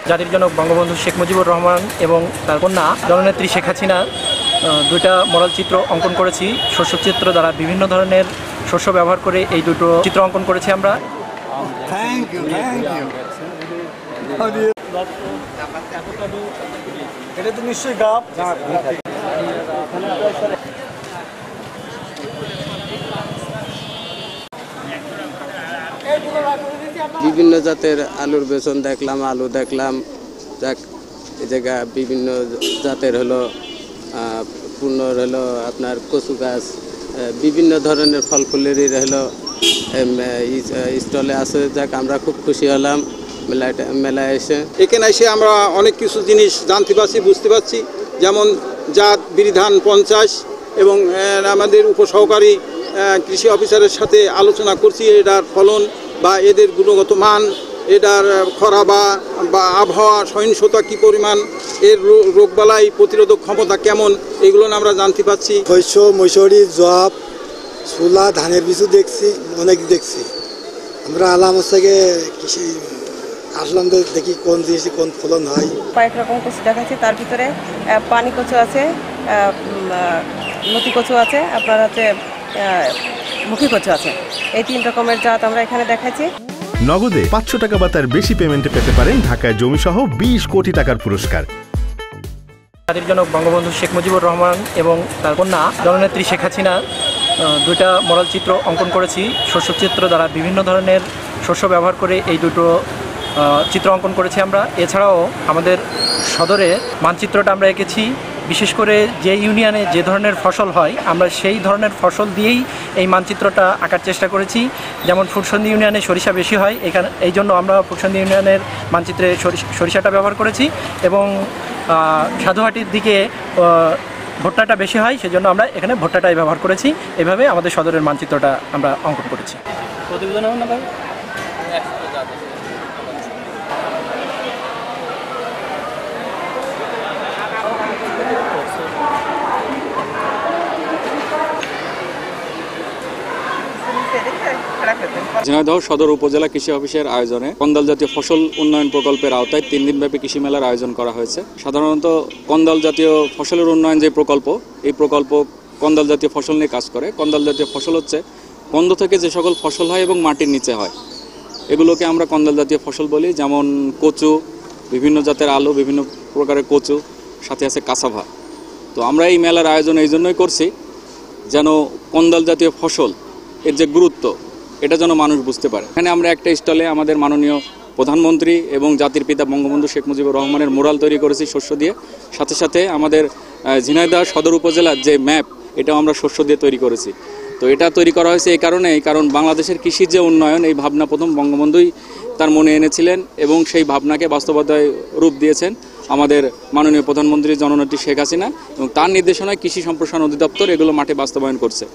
জাতির জনক বঙ্গবন্ধু শেখ মুজিবুর রহমান এবং তার কন্যা জননেত্রী শেখ হাসিনা দুইটা মডেল চিত্র অঙ্কন করেছি। শস্য চিত্র দ্বারা বিভিন্ন ধরনের শস্য ব্যবহার করে এই দুটো চিত্র অঙ্কন করেছি আমরা। এটা তো নিশ্চয়ই গাব। বিভিন্ন জাতের আলুর বেসন দেখলাম, আলু দেখলাম, যাক এই জায়গা বিভিন্ন জাতের হলো পূর্ণর হলো আপনার কচু গাছ, বিভিন্ন ধরনের ফল ফুলেরই হলো স্টলে আছে। যাক আমরা খুব খুশি হলাম মেলায় এসে। এখানে এসে আমরা অনেক কিছু জিনিস জানতে পারছি, বুঝতে পারছি, যেমন জাত বিধান 50 এবং আমাদের উপসহকারী কৃষি অফিসারের সাথে আলোচনা করছি এটার ফলন বা এদের গুণগত মান, এটার খরা বা আবহাওয়া সহিংসতা কী পরিমাণ, এর রোগবালাই প্রতিরোধক ক্ষমতা কেমন, এগুলো আমরা জানতে পারছি। শস্য, মসুরি, জব, ছোলা, ধানের বীজও দেখছি, অনেক দেখছি। আমরা আলামত থেকে কৃষি আসলাম তো দেখি কোন জিনিস কোন ফলন হয়। কয়েক রকম কচু দেখাচ্ছি, তার ভিতরে পানি কচু আছে, লতি কচু আছে, আপনার হচ্ছে মুখী কচু আছে। এই 3 রকমের জাত আমরা এখানে দেখাচ্ছি। নগদে 500 টাকা বা তার বেশি পেমেন্টে পেতে পারেন ঢাকায় জমিসহ 20 কোটি টাকার পুরস্কার। জাতির জনক বঙ্গবন্ধু শেখ মুজিবুর রহমান এবং তার কন্যা জননেত্রী শেখ হাসিনা দুইটা মডেল চিত্র অঙ্কন করেছি। শস্য চিত্র দ্বারা বিভিন্ন ধরনের শস্য ব্যবহার করে এই দুটো চিত্র অঙ্কন করেছি আমরা। এছাড়াও আমাদের সদরে মানচিত্রটা আমরা এঁকেছি। বিশেষ করে যে ইউনিয়নে যে ধরনের ফসল হয় আমরা সেই ধরনের ফসল দিয়েই এই মানচিত্রটা আঁকার চেষ্টা করেছি। যেমন ফুটসন্দি ইউনিয়নে সরিষা বেশি হয়, এই জন্য আমরা ফুটসন্দি ইউনিয়নের মানচিত্রে সরিষাটা ব্যবহার করেছি, এবং সাধুহাটির দিকে ভুট্টাটা বেশি হয়, সেজন্য আমরা এখানে ভুট্টাটাই ব্যবহার করেছি। এভাবে আমাদের সদরের মানচিত্রটা আমরা অঙ্কন করেছি। প্রতিবেদন হবে না ভাই? ঝিনাইদহ সদর উপজেলা কৃষি অফিসের আয়োজনে কন্দাল জাতীয় ফসল উন্নয়ন প্রকল্পের আওতায় 3 দিনব্যাপী কৃষি মেলার আয়োজন করা হয়েছে। সাধারণত কন্দাল জাতীয় ফসলের উন্নয়ন যে প্রকল্প, এই প্রকল্প কন্দাল জাতীয় ফসল নিয়ে কাজ করে। কন্দাল জাতীয় ফসল হচ্ছে কন্দ থেকে যে সকল ফসল হয় এবং মাটির নিচে হয়, এগুলোকে আমরা কন্দাল জাতীয় ফসল বলি। যেমন কচু, বিভিন্ন জাতের আলু, বিভিন্ন প্রকারের কচু, সাথে আছে কাসাভা। তো আমরা এই মেলার আয়োজন এই জন্যই করছি যেন কন্দাল জাতীয় ফসল এর যে গুরুত্ব এটা যেন মানুষ বুঝতে পারে। এখানে আমরা একটা স্টলে আমাদের মাননীয় প্রধানমন্ত্রী এবং জাতির পিতা বঙ্গবন্ধু শেখ মুজিবুর রহমানের মুরাল তৈরি করেছি শস্য দিয়ে। সাথে সাথে আমাদের ঝিনাইদহ সদর উপজেলার যে ম্যাপ, এটাও আমরা শস্য দিয়ে তৈরি করেছি। তো এটা তৈরি করা হয়েছে এই কারণ বাংলাদেশের কৃষির যে উন্নয়ন, এই ভাবনা প্রথম বঙ্গবন্ধুই তার মনে এনেছিলেন এবং সেই ভাবনাকে বাস্তবতায় রূপ দিয়েছেন আমাদের মাননীয় প্রধানমন্ত্রী জননেত্রী শেখ হাসিনা, এবং তার নির্দেশনায় কৃষি সম্প্রসারণ অধিদপ্তর এগুলো মাঠে বাস্তবায়ন করছে।